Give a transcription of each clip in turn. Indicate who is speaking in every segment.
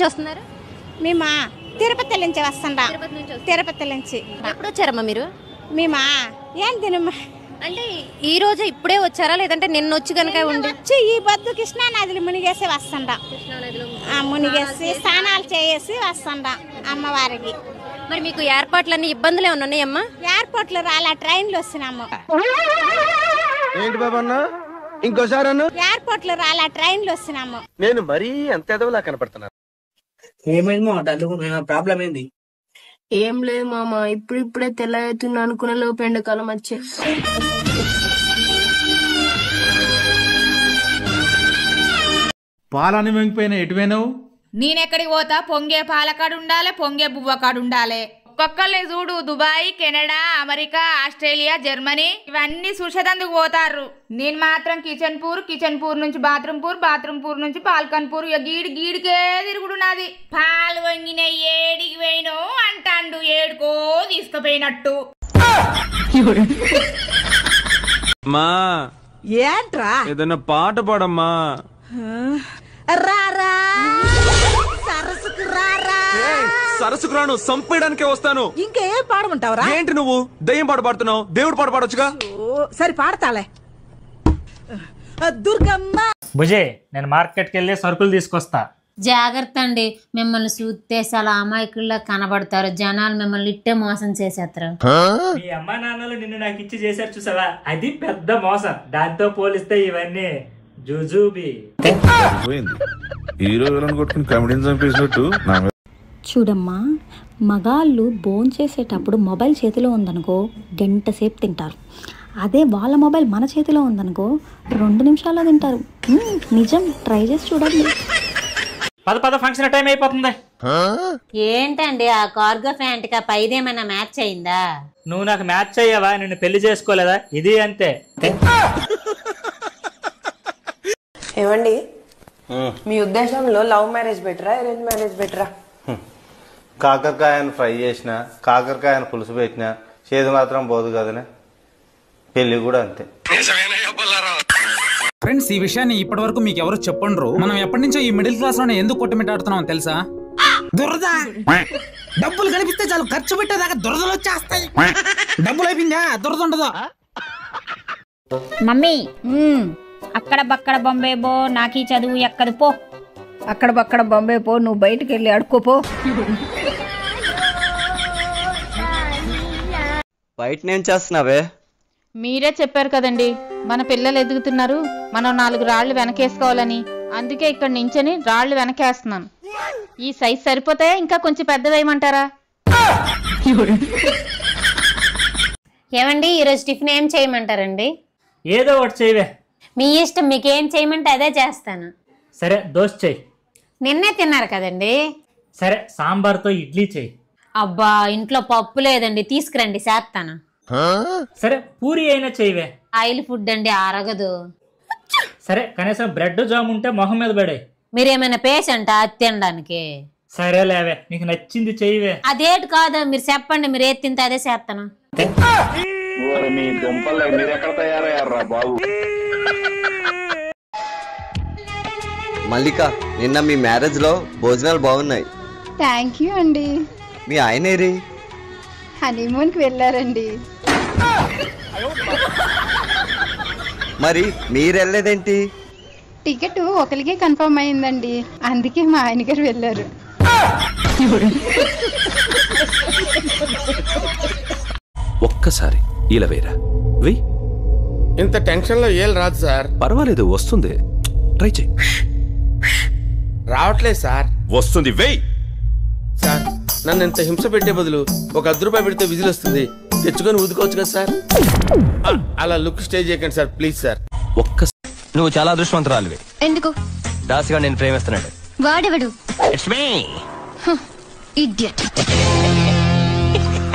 Speaker 1: నుంచి వస్తున్నారు?
Speaker 2: మేమా తిరుపతి నుంచి వస్తుండా. తిరుపతి నుంచి.
Speaker 1: ఎప్పుడు వచ్చారమ్మా మీరు?
Speaker 2: మేమా ఏం తినమ్మా
Speaker 1: అంటే ఈ రోజు ఇప్పుడే వచ్చారా లేదంటే నిన్న వచ్చి కనుక
Speaker 2: వచ్చి ఈ బొద్దు కృష్ణా నదిలో మునిగేసి వస్తుండా. మునిగేసి స్నానాలు చేసి వస్తుండా అమ్మవారికి.
Speaker 1: మరి మీకు ఏర్పాట్లన్నీ ఇబ్బందులు ఏమన్నా ఉన్నాయమ్మా?
Speaker 2: ఎయిర్పోర్ట్ లో రాలా, ట్రైన్లు వస్తున్నాము.
Speaker 3: ఏంటి బాబన్నా ఇంకోసారి అన్న?
Speaker 2: ఎయిర్పోర్ట్ లో రాలా, ట్రైన్లు వస్తున్నాము.
Speaker 3: నేను మరీ అంత ఎదవలా కనపడుతున్నా.
Speaker 4: ఏమైంది మా ప్రాబ్లం ఏంది?
Speaker 5: ఏం లేదు మామ, ఇప్పుడిప్పుడే తెల్లవుతున్నా అనుకున్న లోపు ఎండాకాలం వచ్చే.
Speaker 6: పాలని వెంగిపోయినా ఎటువైనావు?
Speaker 7: నేనెక్కడికి పోతా? పొంగే పాలకాడు ఉండాలి, పొంగే బువ్వకాడు ఉండాలి. ఒక్కొక్కరిని చూడు, Dubai, Canada, America, Australia, Germany ఇవన్నీ చూసేదందుకు పోతారు. నేను మాత్రం కిచెన్ పూర్ నుంచి బాత్రూమ్ పూర్ నుంచి బాల్కన్ పూర్, గీడికే తిరుగుడు నాది. పాలు వంగిన ఏడికి పోయినో అంటాండు, ఏడుకో తీసుకుపోయినట్టు.
Speaker 8: మా
Speaker 2: ఏంట్రా
Speaker 8: ఏదైనా పాట పాడమ్మా.
Speaker 2: రారా సరస్సుకు రారా.
Speaker 8: సరస్సుకు రాను, సంపేయడానికే వస్తాను.
Speaker 2: ఇంకేం పాడమంటావురా?
Speaker 8: ఏంటి నువ్వు దయ్యం పాట పాడుతున్నావు? దేవుడు పాట పాడొచ్చుగా.
Speaker 2: సరే పాడతాలే. దుర్గమ్మ.
Speaker 9: భుజే, నేను మార్కెట్కి వెళ్ళి సరుకులు తీసుకొస్తా.
Speaker 10: జాగ్రత్త అండి, మిమ్మల్ని చూస్తే చాలా అమాయకుల్లా కనబడతారు. జనాలు మిమ్మల్ని ఇట్టే మోసం చేసేస్తారు.
Speaker 9: మీ అమ్మా నాన్నలు నిన్ను నాకు ఇచ్చి చేశారు చూసావా, అది పెద్ద మోసం. దాంతో పోలిస్తే ఇవన్నీ జుజుబి.
Speaker 11: చూడమ్మా, మగాళ్ళు భోంచేసేటప్పుడు మొబైల్ చేతిలో ఉందనుకో గంట సేపు తింటారు. అదే వాళ్ళ మొబైల్ మన చేతిలో ఉందనుకో 2 నిమిషాల్లో తింటారు. నిజం, ట్రై చేసి చూడండి.
Speaker 9: పద ఫంక్షన్ టైం అయిపోతుంది.
Speaker 10: ఏంటండి ఆ కార్గో ప్యాంట్ కా పైదేమైనా మ్యాచ్ అయిందా?
Speaker 9: నువ్వు నాకు మ్యాచ్ అయ్యావా? నిన్ను పెళ్లి చేసుకోలేదా? ఇది అంతే.
Speaker 5: ఏమండి, మీ ఉద్దేశంలో లవ్ మ్యారేజ్ బెటరా, అరేంజ్ మ్యారేజ్ బెటరా?
Speaker 12: కాకరకాయను ఫ్రై చేసిన, కాకరకాయను పులుసు పెట్టిన చేదు మాత్రం పోదు కదనే. పెళ్లి కూడా అంతే.
Speaker 13: ఫ్రెండ్స్, ఈ విషయాన్ని ఇప్పటి వరకు మీకు ఎవరు చెప్పండ్రు. మనం ఎప్పటి నుంచో ఈ మిడిల్ క్లాస్ లోనే ఎందుకు కొట్టమిట్టాడుతున్నాం తెలుసా? దురద. డబ్బులు కనిపిస్తే చాలు ఖర్చు పెట్టేదాకా దురదలు వచ్చేస్తాయి. డబ్బులు అయిపోయిందా దురద ఉండదు.
Speaker 7: మమ్మీ, అక్కడ బక్కడ బొంబే పో, నాకు ఈ చదువు ఎక్కదు పో.
Speaker 2: అక్కడ బక్కడ బొంబే పో, నువ్వు బయటికి వెళ్ళి అడుకోపో.
Speaker 12: బయట నేను చేస్తున్నావే?
Speaker 7: మీరే చెప్పారు కదండి, మన పిల్లలు ఎదుగుతున్నారు, మనం 4 రాళ్లు వెనకేసుకోవాలని. అందుకే ఇక్కడ నించని రాళ్లు వెనకేస్తున్నాను. ఈ సైజ్ సరిపోతాయా, ఇంకా కొంచెం పెద్దవేయమంటారా?
Speaker 10: ఏమండి, ఈరోజు టిఫిన్ ఏం చేయమంటారండి?
Speaker 9: ఏదో ఒకటి చేయవే.
Speaker 10: మీ ఇష్టం, మీకేం చేయమంటే అదే చేస్తాను.
Speaker 9: సరే, దోశ చెయ్యి.
Speaker 10: నిన్నే తిన్నారు కదండి.
Speaker 9: సరే, సాంబార్తో ఇడ్లీ చెయ్యి.
Speaker 10: అబ్బా, ఇంట్లో పప్పు లేదండి, తీసుకురండి చేస్తాను.
Speaker 9: సరే, పూరి అయినా చెయ్యవే.
Speaker 10: ఆయిల్ ఫుడ్ అండి, అరగదు.
Speaker 9: సరే, కనీసం బ్రెడ్ జామ్ ఉంటే మొహం మీద పడే.
Speaker 10: మీరేమైనా పేషెంటా అది తినడానికి?
Speaker 9: సరే లేవే, నీకు నచ్చింది చెయ్యవే.
Speaker 10: అదేటి కాదు, మీరు చెప్పండి, మీరు ఏది తింటే అదే చేస్తాను.
Speaker 12: మల్లిక, నిన్న మీ మ్యారేజ్ లో భోజనాలు బాగున్నాయి.
Speaker 2: థ్యాంక్ యూ అండి.
Speaker 12: మీ ఆయనేరి?
Speaker 2: హనీమూన్ కి వెళ్ళారండి.
Speaker 12: మరి మీరు వెళ్ళలేదేంటి?
Speaker 2: టికెట్ ఒకరికే కన్ఫర్మ్ అయిందండి, అందుకే మా ఆయన గారు వెళ్ళారు.
Speaker 14: ఒక్కసారి ఇలా వేరా వెయ్.
Speaker 3: ఇంత టెన్షన్ లో ఏం రాదు సార్.
Speaker 14: పర్వాలేదు, వస్తుంది. ట్రై చేయి.
Speaker 3: రావట్లేదు సార్.
Speaker 14: వస్తుంది, వెయ్.
Speaker 3: సార్, నన్ను ఇంత హింస పెట్టే బదులు ఒక 10 రూపాయలు పెడితే విజిల్ వస్తుంది, తెచ్చుకొని ఊదుకోవచ్చు కదా సార్. అలా లుక్ స్టే చేయకండి సార్, ప్లీజ్ సార్.
Speaker 14: నువ్వు చాలా అదృష్టవంతురాలివి.
Speaker 1: ఎందుకు?
Speaker 14: దాసిగా నేను ప్రేమిస్తున్నాడు.
Speaker 1: వాడెవడు?
Speaker 14: It's me.
Speaker 1: ఇడియట్.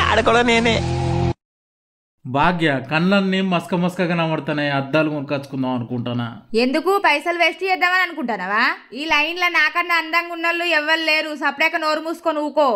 Speaker 14: ఆడ కూడా నేనే.
Speaker 6: భాగ్య, కళ్ళన్నీ మస్కగా కనబడుతున్నాయి. అద్దాలు కొనుకొచ్చుకుందాం అనుకుంటానా.
Speaker 7: ఎందుకు పైసలు వేస్ట్ చేద్దామని అనుకుంటానవా? ఈ లైన్ లో నాకన్నా అందంగా ఉన్నోళ్ళు ఎవ్వరు లేరు. సపరేక నోరు మూసుకొని ఊకో.